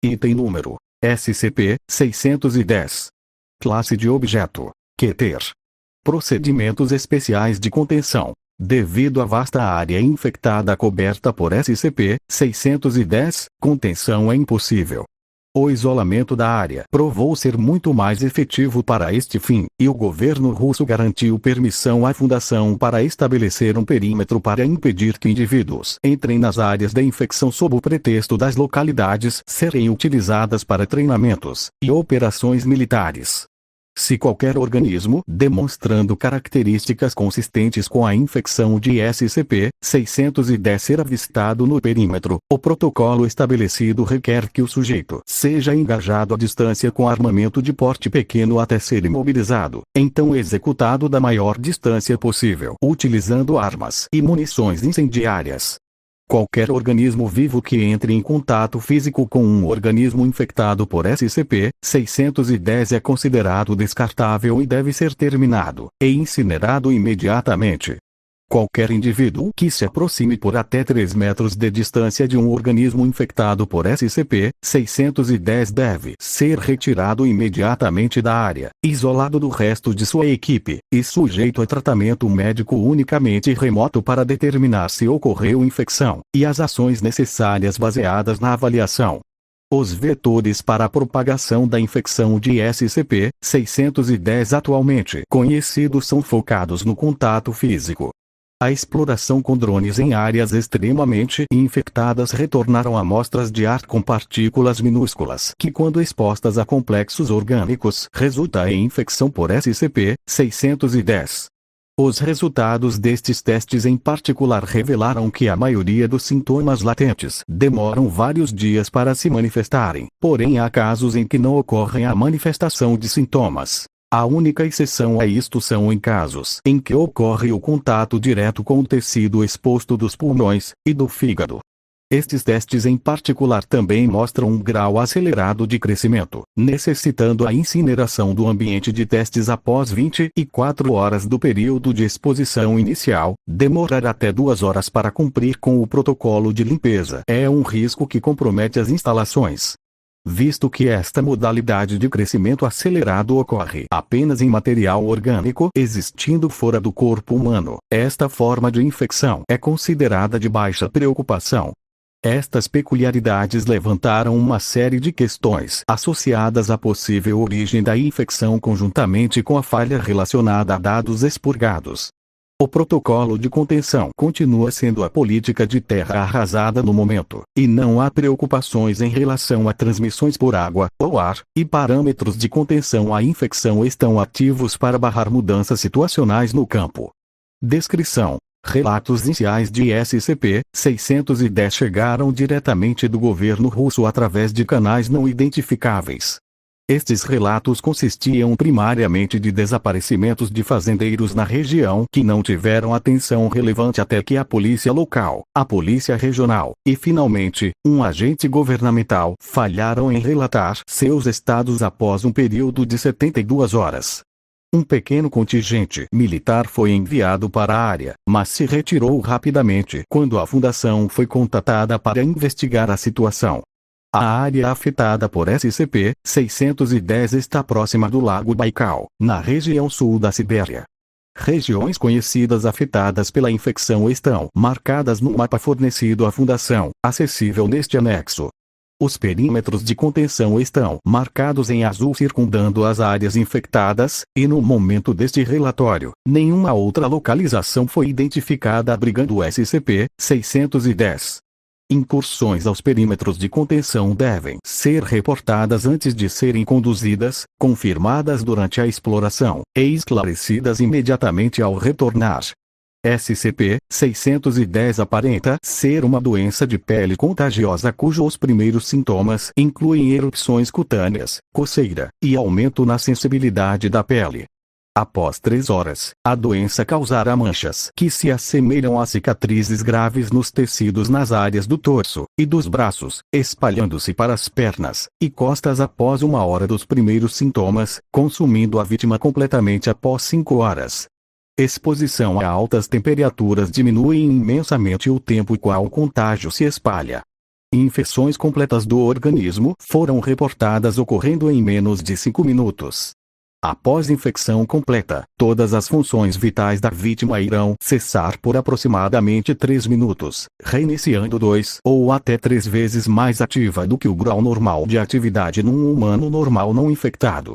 Item número: SCP-610. Classe de objeto: Keter. Procedimentos especiais de contenção. Devido à vasta área infectada coberta por SCP-610, contenção é impossível. O isolamento da área provou ser muito mais efetivo para este fim, e o governo russo garantiu permissão à Fundação para estabelecer um perímetro para impedir que indivíduos entrem nas áreas da infecção sob o pretexto das localidades serem utilizadas para treinamentos e operações militares. Se qualquer organismo demonstrando características consistentes com a infecção de SCP-610 ser avistado no perímetro, o protocolo estabelecido requer que o sujeito seja engajado à distância com armamento de porte pequeno até ser imobilizado, então executado da maior distância possível, utilizando armas e munições incendiárias. Qualquer organismo vivo que entre em contato físico com um organismo infectado por SCP-610 é considerado descartável e deve ser terminado e incinerado imediatamente. Qualquer indivíduo que se aproxime por até 3 metros de distância de um organismo infectado por SCP-610 deve ser retirado imediatamente da área, isolado do resto de sua equipe, e sujeito a tratamento médico unicamente remoto para determinar se ocorreu infecção, e as ações necessárias baseadas na avaliação. Os vetores para a propagação da infecção de SCP-610 atualmente conhecidos são focados no contato físico. A exploração com drones em áreas extremamente infectadas retornaram amostras de ar com partículas minúsculas que, quando expostas a complexos orgânicos, resulta em infecção por SCP-610. Os resultados destes testes em particular revelaram que a maioria dos sintomas latentes demoram vários dias para se manifestarem, porém há casos em que não ocorre a manifestação de sintomas. A única exceção a isto são em casos em que ocorre o contato direto com o tecido exposto dos pulmões e do fígado. Estes testes em particular também mostram um grau acelerado de crescimento, necessitando a incineração do ambiente de testes após 24 horas do período de exposição inicial, demorar até 2 horas para cumprir com o protocolo de limpeza. É um risco que compromete as instalações. Visto que esta modalidade de crescimento acelerado ocorre apenas em material orgânico existindo fora do corpo humano, esta forma de infecção é considerada de baixa preocupação. Estas peculiaridades levantaram uma série de questões associadas à possível origem da infecção conjuntamente com a falha relacionada a dados expurgados. O protocolo de contenção continua sendo a política de terra arrasada no momento, e não há preocupações em relação a transmissões por água ou ar, e parâmetros de contenção à infecção estão ativos para barrar mudanças situacionais no campo. Descrição: relatos iniciais de SCP-610 chegaram diretamente do governo russo através de canais não identificáveis. Estes relatos consistiam primariamente de desaparecimentos de fazendeiros na região que não tiveram atenção relevante até que a polícia local, a polícia regional e, finalmente, um agente governamental falharam em relatar seus estados após um período de 72 horas. Um pequeno contingente militar foi enviado para a área, mas se retirou rapidamente quando a fundação foi contatada para investigar a situação. A área afetada por SCP-610 está próxima do Lago Baikal, na região sul da Sibéria. Regiões conhecidas afetadas pela infecção estão marcadas no mapa fornecido à Fundação, acessível neste anexo. Os perímetros de contenção estão marcados em azul circundando as áreas infectadas, e no momento deste relatório, nenhuma outra localização foi identificada abrigando o SCP-610. Incursões aos perímetros de contenção devem ser reportadas antes de serem conduzidas, confirmadas durante a exploração, e esclarecidas imediatamente ao retornar. SCP-610 aparenta ser uma doença de pele contagiosa cujos primeiros sintomas incluem erupções cutâneas, coceira, e aumento na sensibilidade da pele. Após 3 horas, a doença causará manchas que se assemelham a cicatrizes graves nos tecidos nas áreas do torso e dos braços, espalhando-se para as pernas e costas após 1 hora dos primeiros sintomas, consumindo a vítima completamente após 5 horas. Exposição a altas temperaturas diminui imensamente o tempo qual o contágio se espalha. Infecções completas do organismo foram reportadas ocorrendo em menos de 5 minutos. Após infecção completa, todas as funções vitais da vítima irão cessar por aproximadamente 3 minutos, reiniciando 2 ou até 3 vezes mais ativa do que o grau normal de atividade num humano normal não infectado.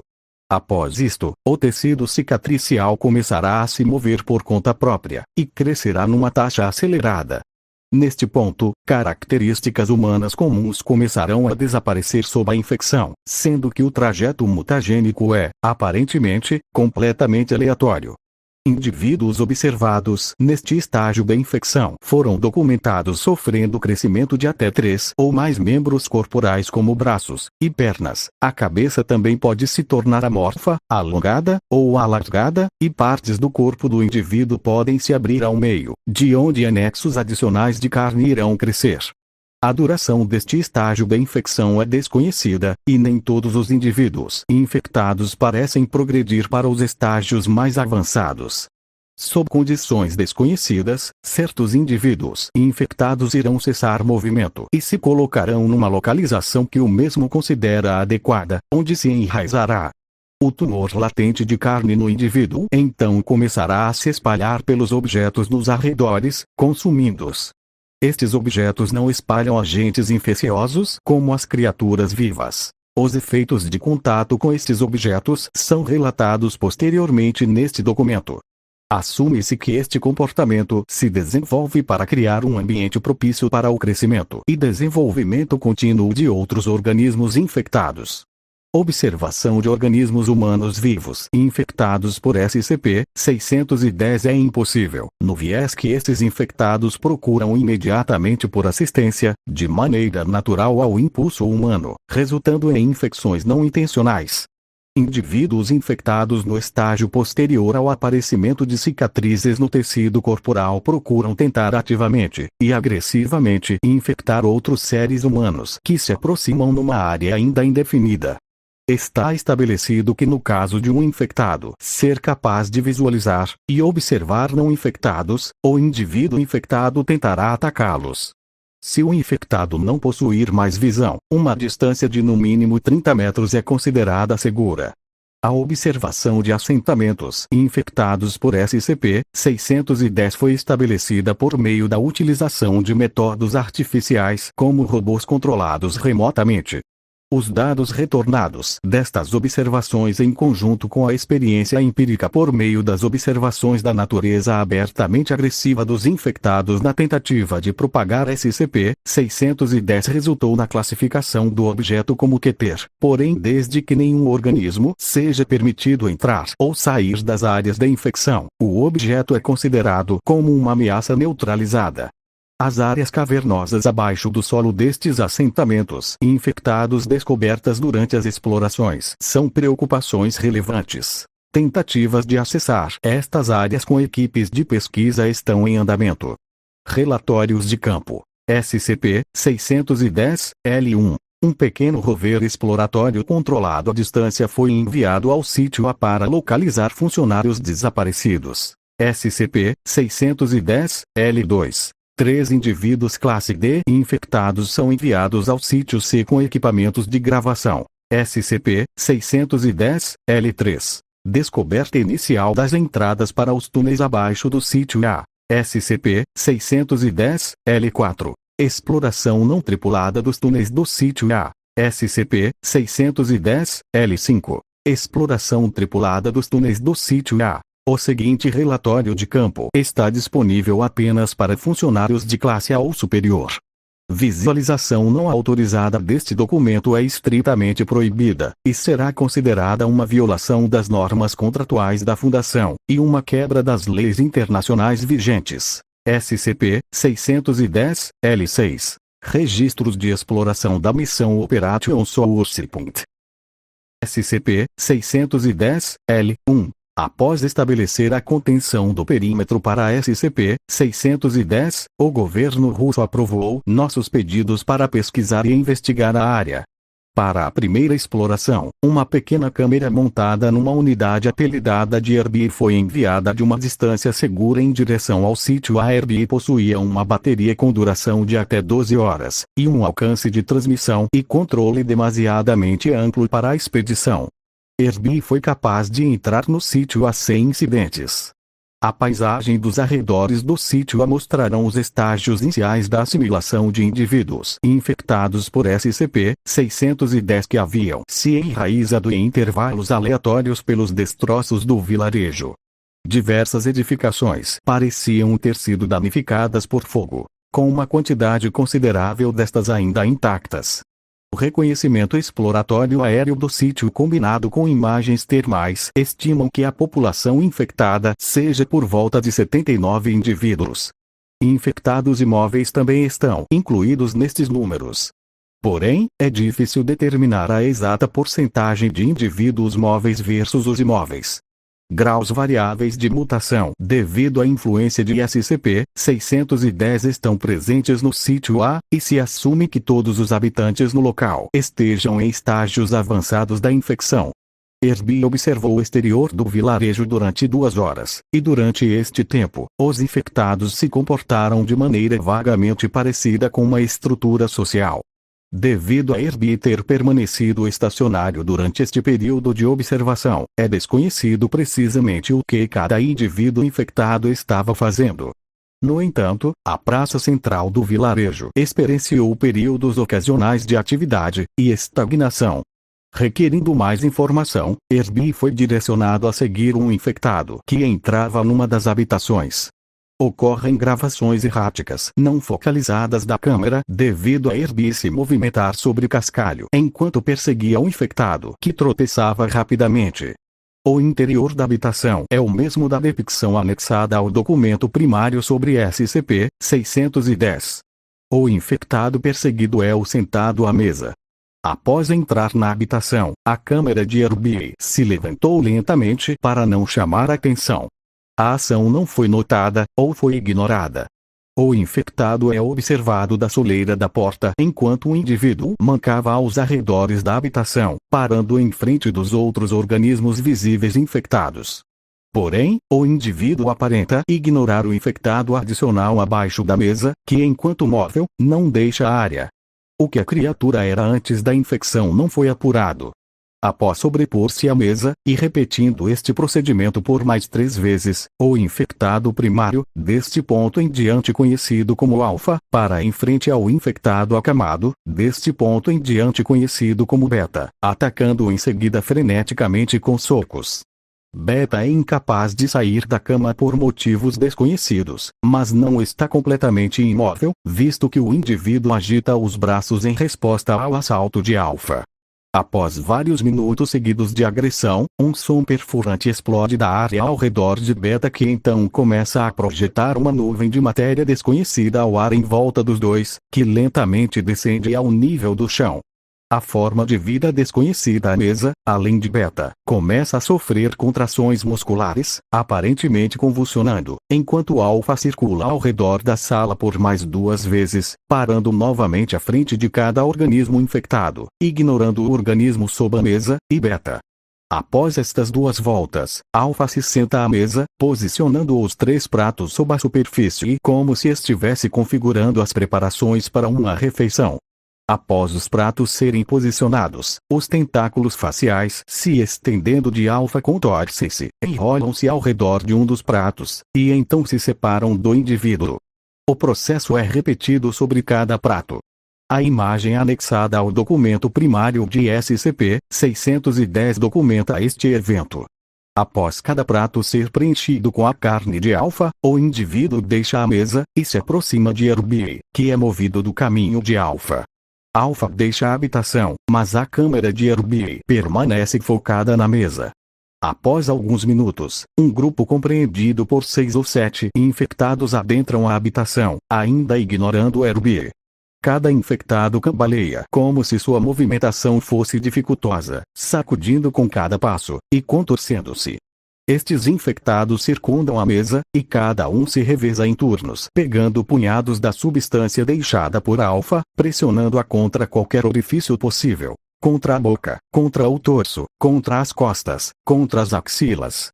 Após isto, o tecido cicatricial começará a se mover por conta própria, e crescerá numa taxa acelerada. Neste ponto, características humanas comuns começarão a desaparecer sob a infecção, sendo que o trajeto mutagênico é, aparentemente, completamente aleatório. Indivíduos observados neste estágio da infecção foram documentados sofrendo crescimento de até 3 ou mais membros corporais como braços e pernas. A cabeça também pode se tornar amorfa, alongada ou alargada, e partes do corpo do indivíduo podem se abrir ao meio, de onde anexos adicionais de carne irão crescer. A duração deste estágio da infecção é desconhecida, e nem todos os indivíduos infectados parecem progredir para os estágios mais avançados. Sob condições desconhecidas, certos indivíduos infectados irão cessar movimento e se colocarão numa localização que o mesmo considera adequada, onde se enraizará. O tumor latente de carne no indivíduo então começará a se espalhar pelos objetos nos arredores, consumindo-os. Estes objetos não espalham agentes infecciosos como as criaturas vivas. Os efeitos de contato com estes objetos são relatados posteriormente neste documento. Assume-se que este comportamento se desenvolve para criar um ambiente propício para o crescimento e desenvolvimento contínuo de outros organismos infectados. Observação de organismos humanos vivos infectados por SCP-610 é impossível, no viés que estes infectados procuram imediatamente por assistência, de maneira natural ao impulso humano, resultando em infecções não intencionais. Indivíduos infectados no estágio posterior ao aparecimento de cicatrizes no tecido corporal procuram tentar ativamente e agressivamente infectar outros seres humanos que se aproximam numa área ainda indefinida. Está estabelecido que no caso de um infectado ser capaz de visualizar e observar não infectados, o indivíduo infectado tentará atacá-los. Se o infectado não possuir mais visão, uma distância de no mínimo 30 metros é considerada segura. A observação de assentamentos infectados por SCP-610 foi estabelecida por meio da utilização de métodos artificiais como robôs controlados remotamente. Os dados retornados destas observações em conjunto com a experiência empírica por meio das observações da natureza abertamente agressiva dos infectados na tentativa de propagar SCP-610 resultou na classificação do objeto como Keter, porém desde que nenhum organismo seja permitido entrar ou sair das áreas da infecção, o objeto é considerado como uma ameaça neutralizada. As áreas cavernosas abaixo do solo destes assentamentos infectados descobertas durante as explorações são preocupações relevantes. Tentativas de acessar estas áreas com equipes de pesquisa estão em andamento. Relatórios de campo. SCP-610-L1. Um pequeno rover exploratório controlado à distância foi enviado ao sítio A para localizar funcionários desaparecidos. SCP-610-L2. 3 indivíduos classe D infectados são enviados ao sítio C com equipamentos de gravação. SCP-610-L3. Descoberta inicial das entradas para os túneis abaixo do sítio A. SCP-610-L4. Exploração não tripulada dos túneis do sítio A. SCP-610-L5. Exploração tripulada dos túneis do sítio A. O seguinte relatório de campo está disponível apenas para funcionários de classe A ou superior. Visualização não autorizada deste documento é estritamente proibida, e será considerada uma violação das normas contratuais da Fundação, e uma quebra das leis internacionais vigentes. SCP-610-L6. Registros de exploração da missão Operation Source Point. SCP-610-L1. Após estabelecer a contenção do perímetro para SCP-610, o governo russo aprovou nossos pedidos para pesquisar e investigar a área. Para a primeira exploração, uma pequena câmera montada numa unidade apelidada de Herbie foi enviada de uma distância segura em direção ao sítio. A Herbie possuía uma bateria com duração de até 12 horas, e um alcance de transmissão e controle demasiadamente amplo para a expedição. Herbie foi capaz de entrar no sítio sem incidentes. A paisagem dos arredores do sítio mostrarão os estágios iniciais da assimilação de indivíduos infectados por SCP-610 que haviam se enraizado em intervalos aleatórios pelos destroços do vilarejo. Diversas edificações pareciam ter sido danificadas por fogo, com uma quantidade considerável destas ainda intactas. O reconhecimento exploratório aéreo do sítio combinado com imagens termais estimam que a população infectada seja por volta de 79 indivíduos. Infectados imóveis também estão incluídos nestes números. Porém, é difícil determinar a exata porcentagem de indivíduos móveis versus os imóveis. Graus variáveis de mutação devido à influência de SCP-610 estão presentes no sítio A, e se assume que todos os habitantes no local estejam em estágios avançados da infecção. Herbie observou o exterior do vilarejo durante 2 horas, e durante este tempo, os infectados se comportaram de maneira vagamente parecida com uma estrutura social. Devido a Herbie ter permanecido estacionário durante este período de observação, é desconhecido precisamente o que cada indivíduo infectado estava fazendo. No entanto, a praça central do vilarejo experienciou períodos ocasionais de atividade e estagnação. Requerindo mais informação, Herbie foi direcionado a seguir um infectado que entrava numa das habitações. Ocorrem gravações erráticas não focalizadas da câmera devido a Herbie se movimentar sobre cascalho enquanto perseguia o infectado que tropeçava rapidamente. O interior da habitação é o mesmo da depicção anexada ao documento primário sobre SCP-610. O infectado perseguido é o sentado à mesa. Após entrar na habitação, a câmera de Herbie se levantou lentamente para não chamar atenção. A ação não foi notada, ou foi ignorada. O infectado é observado da soleira da porta enquanto o indivíduo mancava aos arredores da habitação, parando em frente dos outros organismos visíveis infectados. Porém, o indivíduo aparenta ignorar o infectado adicional abaixo da mesa, que enquanto móvel, não deixa a área. O que a criatura era antes da infecção não foi apurado. Após sobrepor-se à mesa, e repetindo este procedimento por mais 3 vezes, o infectado primário, deste ponto em diante conhecido como alfa, para em frente ao infectado acamado, deste ponto em diante conhecido como beta, atacando-o em seguida freneticamente com socos. Beta é incapaz de sair da cama por motivos desconhecidos, mas não está completamente imóvel, visto que o indivíduo agita os braços em resposta ao assalto de alfa. Após vários minutos seguidos de agressão, um som perfurante explode da área ao redor de Beta, que então começa a projetar uma nuvem de matéria desconhecida ao ar em volta dos dois, que lentamente descende ao nível do chão. A forma de vida desconhecida à mesa, além de Beta, começa a sofrer contrações musculares, aparentemente convulsionando, enquanto Alpha circula ao redor da sala por mais 2 vezes, parando novamente à frente de cada organismo infectado, ignorando o organismo sob a mesa, e Beta. Após estas 2 voltas, Alpha se senta à mesa, posicionando os 3 pratos sob a superfície como se estivesse configurando as preparações para uma refeição. Após os pratos serem posicionados, os tentáculos faciais se estendendo de Alpha contorcem-se, enrolam-se ao redor de um dos pratos, e então se separam do indivíduo. O processo é repetido sobre cada prato. A imagem anexada ao documento primário de SCP-610 documenta este evento. Após cada prato ser preenchido com a carne de Alpha, o indivíduo deixa a mesa, e se aproxima de Herbie, que é movido do caminho de Alpha. Alpha deixa a habitação, mas a câmera de Herbie permanece focada na mesa. Após alguns minutos, um grupo compreendido por 6 ou 7 infectados adentram a habitação, ainda ignorando Herbie. Cada infectado cambaleia como se sua movimentação fosse dificultosa, sacudindo com cada passo, e contorcendo-se. Estes infectados circundam a mesa, e cada um se reveza em turnos, pegando punhados da substância deixada por Alpha, pressionando-a contra qualquer orifício possível. contra a boca, contra o torso, contra as costas, contra as axilas.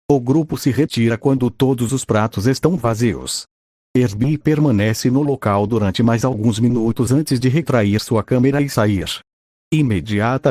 O grupo se retira quando todos os pratos estão vazios. Herbie permanece no local durante mais alguns minutos antes de retrair sua câmera e sair. Imediatamente